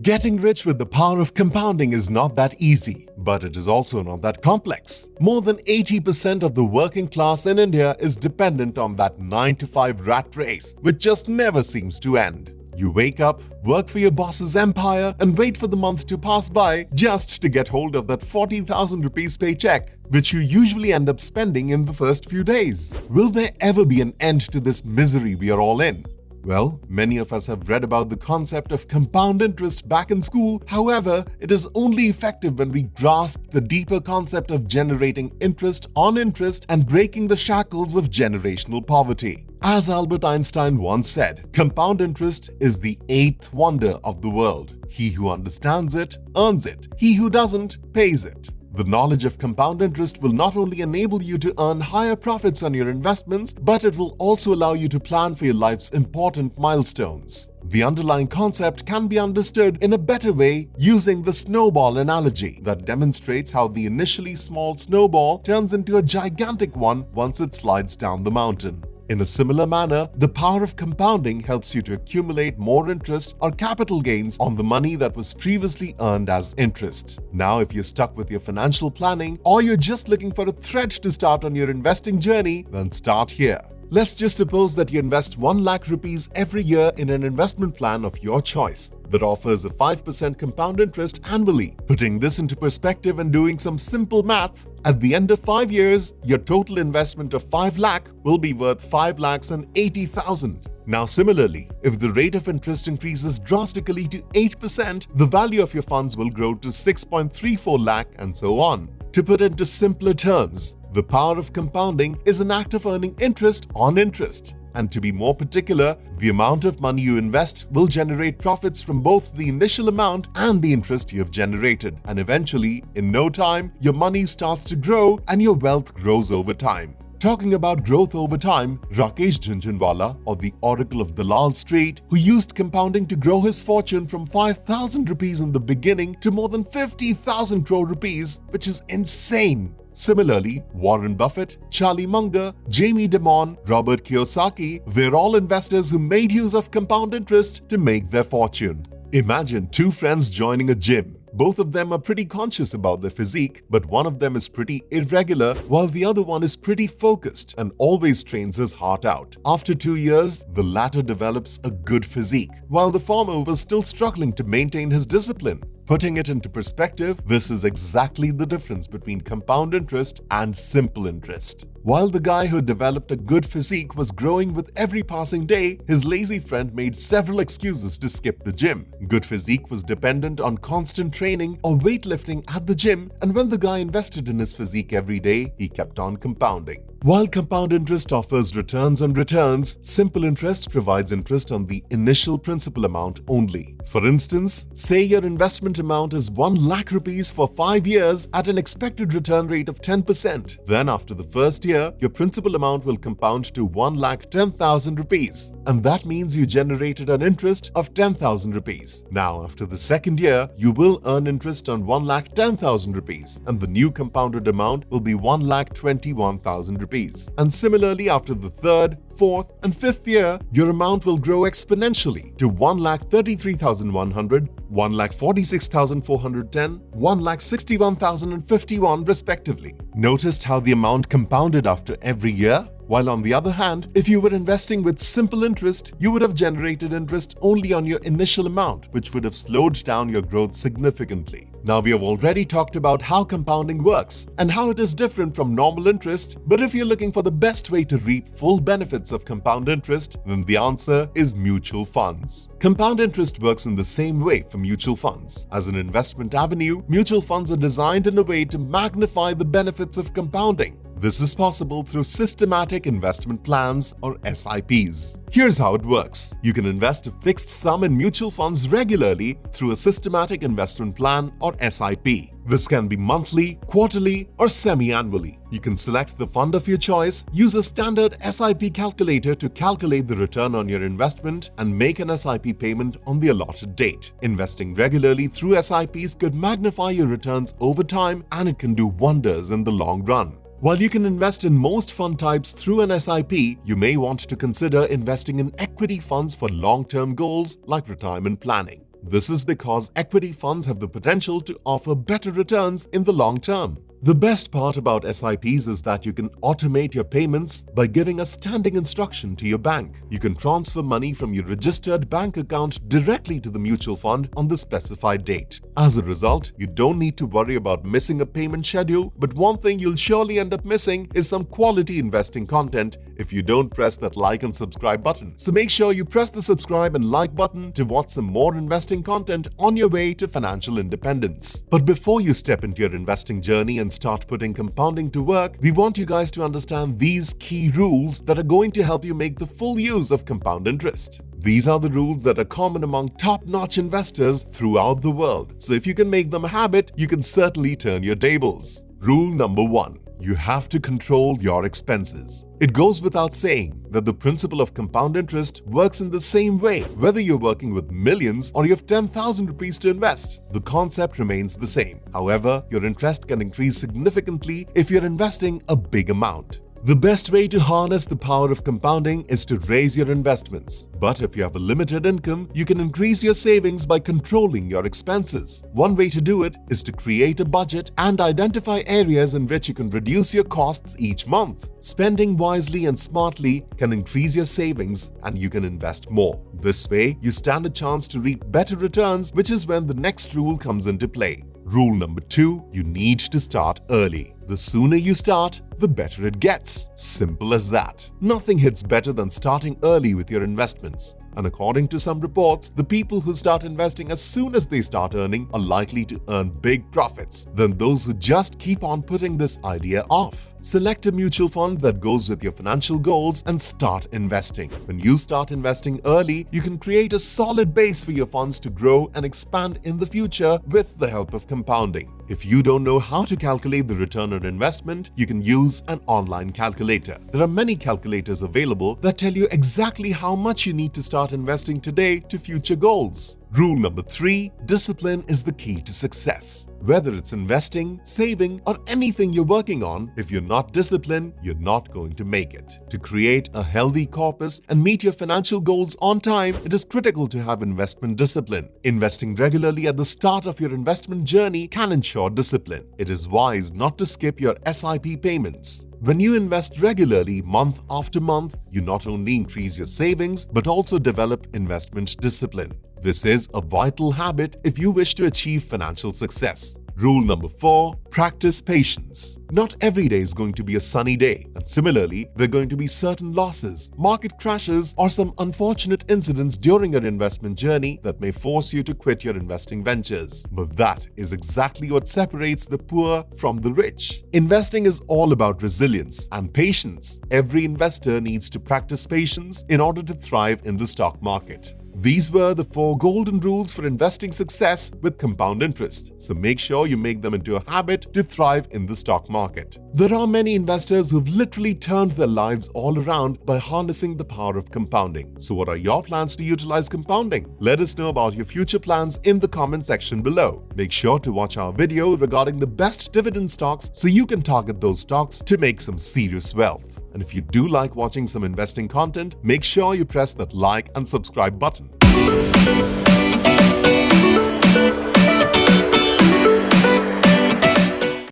Getting rich with the power of compounding is not that easy, but it is also not that complex. More than 80% of the working class in India is dependent on that 9 to 5 rat race, which just never seems to end. You wake up, work for your boss's empire, and wait for the month to pass by just to get hold of that 40,000 rupees paycheck, which you usually end up spending in the first few days. Will there ever be an end to this misery we are all in? Well, many of us have read about the concept of compound interest back in school. However, it is only effective when we grasp the deeper concept of generating interest on interest and breaking the shackles of generational poverty. As Albert Einstein once said, compound interest is the eighth wonder of the world. He who understands it, earns it. He who doesn't, pays it. The knowledge of compound interest will not only enable you to earn higher profits on your investments, but it will also allow you to plan for your life's important milestones. The underlying concept can be understood in a better way using the snowball analogy that demonstrates how the initially small snowball turns into a gigantic one once it slides down the mountain. In a similar manner, the power of compounding helps you to accumulate more interest or capital gains on the money that was previously earned as interest. Now, if you're stuck with your financial planning or you're just looking for a thread to start on your investing journey, then start here. Let's just suppose that you invest 1 lakh rupees every year in an investment plan of your choice that offers a 5% compound interest annually. Putting this into perspective and doing some simple maths, at the end of 5 years, your total investment of 5 lakh will be worth 5,80,000. Now similarly, if the rate of interest increases drastically to 8%, the value of your funds will grow to 6.34 lakh and so on. To put it into simpler terms, the power of compounding is an act of earning interest on interest. And to be more particular, the amount of money you invest will generate profits from both the initial amount and the interest you have generated. And eventually, in no time, your money starts to grow and your wealth grows over time. Talking about growth over time, Rakesh Jhunjhunwala, or the Oracle of Dalal Street, who used compounding to grow his fortune from 5,000 rupees in the beginning to more than 50,000 crore rupees, which is insane. Similarly, Warren Buffett, Charlie Munger, Jamie Dimon, Robert Kiyosaki, they're all investors who made use of compound interest to make their fortune. Imagine two friends joining a gym. Both of them are pretty conscious about their physique, but one of them is pretty irregular while the other one is pretty focused and always trains his heart out. After 2 years, the latter develops a good physique, while the former was still struggling to maintain his discipline. Putting it into perspective, this is exactly the difference between compound interest and simple interest. While the guy who developed a good physique was growing with every passing day, his lazy friend made several excuses to skip the gym. Good physique was dependent on constant training or weightlifting at the gym, and when the guy invested in his physique every day, he kept on compounding. While compound interest offers returns on returns, simple interest provides interest on the initial principal amount only. For instance, say your investment amount is 1 lakh rupees for 5 years at an expected return rate of 10%. Then after the first year, your principal amount will compound to 1,10,000 rupees. And that means you generated an interest of 10,000 rupees. Now after the second year, you will earn interest on 1,10,000 rupees and the new compounded amount will be 1,21,000 rupees. And similarly, after the third, fourth, and fifth year, your amount will grow exponentially to 1,33,100, 1,46,410, 1,61,051 respectively. Noticed how the amount compounded after every year? While on the other hand, if you were investing with simple interest, you would have generated interest only on your initial amount, which would have slowed down your growth significantly. Now, we have already talked about how compounding works and how it is different from normal interest, but if you're looking for the best way to reap full benefits of compound interest, then the answer is mutual funds. Compound interest works in the same way for mutual funds. As an investment avenue, mutual funds are designed in a way to magnify the benefits of compounding. This is possible through systematic investment plans or SIPs. Here's how it works. You can invest a fixed sum in mutual funds regularly through a systematic investment plan or SIP. This can be monthly, quarterly, or semi-annually. You can select the fund of your choice, use a standard SIP calculator to calculate the return on your investment, and make an SIP payment on the allotted date. Investing regularly through SIPs could magnify your returns over time, and it can do wonders in the long run. While you can invest in most fund types through an SIP, you may want to consider investing in equity funds for long-term goals like retirement planning. This is because equity funds have the potential to offer better returns in the long term. The best part about SIPs is that you can automate your payments by giving a standing instruction to your bank. You can transfer money from your registered bank account directly to the mutual fund on the specified date. As a result, you don't need to worry about missing a payment schedule, but one thing you'll surely end up missing is some quality investing content if you don't press that like and subscribe button. So make sure you press the subscribe and like button to watch some more investing content on your way to financial independence. But before you step into your investing journey and start putting compounding to work, we want you guys to understand these key rules that are going to help you make the full use of compound interest. These are the rules that are common among top-notch investors throughout the world. So if you can make them a habit, you can certainly turn your tables. Rule number 1. You have to control your expenses. It goes without saying that the principle of compound interest works in the same way whether you're working with millions or you have 10,000 rupees to invest. The concept remains the same. However, your interest can increase significantly if you're investing a big amount. The best way to harness the power of compounding is to raise your investments. But if you have a limited income, you can increase your savings by controlling your expenses. One way to do it is to create a budget and identify areas in which you can reduce your costs each month. Spending wisely and smartly can increase your savings and you can invest more. This way, you stand a chance to reap better returns, which is when the next rule comes into play. Rule number 2, you need to start early. The sooner you start, the better it gets. Simple as that. Nothing hits better than starting early with your investments. And according to some reports, the people who start investing as soon as they start earning are likely to earn big profits than those who just keep on putting this idea off. Select a mutual fund that goes with your financial goals and start investing. When you start investing early, you can create a solid base for your funds to grow and expand in the future with the help of compounding. If you don't know how to calculate the return on investment, you can use an online calculator. There are many calculators available that tell you exactly how much you need to start investing today to future goals. Rule number 3, discipline is the key to success. Whether it's investing, saving, or anything you're working on, if you're not disciplined, you're not going to make it. To create a healthy corpus and meet your financial goals on time, it is critical to have investment discipline. Investing regularly at the start of your investment journey can ensure discipline. It is wise not to skip your SIP payments. When you invest regularly month after month, you not only increase your savings but also develop investment discipline. This is a vital habit if you wish to achieve financial success. Rule number 4, practice patience. Not every day is going to be a sunny day, and similarly, there are going to be certain losses, market crashes, or some unfortunate incidents during your investment journey that may force you to quit your investing ventures. But that is exactly what separates the poor from the rich. Investing is all about resilience and patience. Every investor needs to practice patience in order to thrive in the stock market. These were the 4 golden rules for investing success with compound interest. So make sure you make them into a habit to thrive in the stock market. There are many investors who've literally turned their lives all around by harnessing the power of compounding. So what are your plans to utilize compounding? Let us know about your future plans in the comment section below. Make sure to watch our video regarding the best dividend stocks so you can target those stocks to make some serious wealth. And if you do like watching some investing content, make sure you press that like and subscribe button.